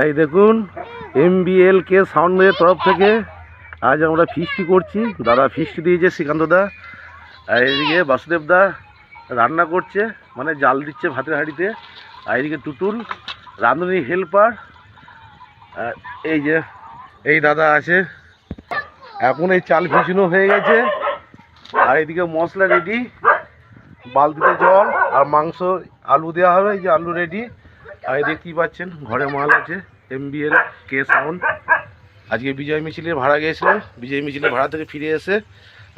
এই দেখুন MBL কে সাউন্ডের তরফ থেকে আজ আমরা ফিস্টি করছি। দাদা ফিস্টি দিয়েছে শ্রীকান্ত দা, আর এদিকে বাসুদেব দা রান্না করছে, মানে জাল দিচ্ছে ভাতের হাঁড়িতে। আর এদিকে টুটুল রাঁধুনি হেল্পার। এই যে এই দাদা আছে, এখন এই চাল ভিজানো হয়ে গেছে। আর এদিকে মশলা রেডি, বালতিতে জল আর মাংস আলু দেওয়া হবে। এই যে আলু রেডি। আর দেখতেই পাচ্ছেন ঘরে মাল আছে MBL কে সাউন্ড। আজকে বিজয় মিছিলে ভাড়া গিয়েছিলাম, বিজয় মিছিলে ভাড়া থেকে ফিরে এসে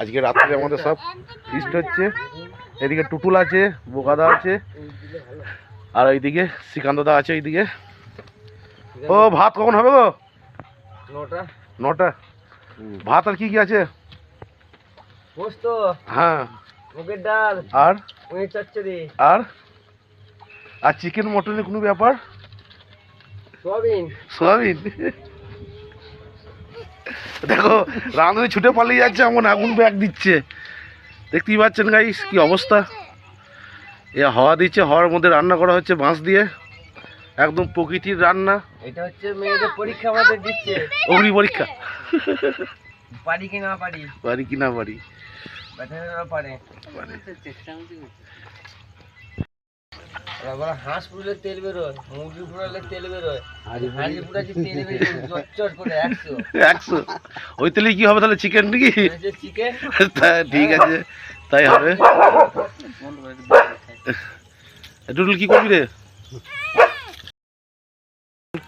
আজকে রাত্রে আমাদের সব ফিস্ট হচ্ছে। এদিকে টুটুল আছে, বোকাদা আছে, আর ওইদিকে শ্রীকান্তদা আছে ওইদিকে। ও ভাত কখন হবে গো? 9টা। ভাত আর কি কি আছে? পোস্ত, হ্যাঁ, মুগের ডাল, আর চচ্চড়ি, আর আর চিকেন মটনের কোনো ব্যাপার? সোয়াবিন। দেখো রাঁধুনি ছুটে পালিয়ে যাচ্ছে, এমন আগুন ব্যাগ দিচ্ছে। দেখতেই পাচ্ছেন গাইস কি অবস্থা। এ হাওয়া দিচ্ছে, হাওয়ার মধ্যে রান্না করা হচ্ছে বাঁশ দিয়ে, একদম প্রকৃতির রান্না। এটা হচ্ছে মেয়েদের পরীক্ষা আমাদের দিচ্ছে, অগ্নি পরীক্ষা। পারি কি না পারি, পারি কি না পারি, পারে। হাঁস পুড়লে তেল বেরোয়, মুরগি পুড়ালে তেল বেরোয়, হাঁড়ি পুড়াচ্ছি তেল বেরোয় চট করে 100। ওই তেলে কি হবে তাহলে? চিকেন নাকি? চিকেন। ঠিক আছে, তাই হবে। টুটুল কি করবি রে?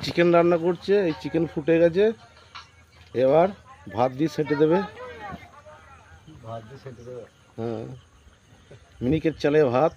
চিকেন রান্না করছে, এই চিকেন ফুটে গেছে, এবার ভাত দিয়ে সেটে দেবে। হ্যাঁ, মিনিকেট চালে ভাত।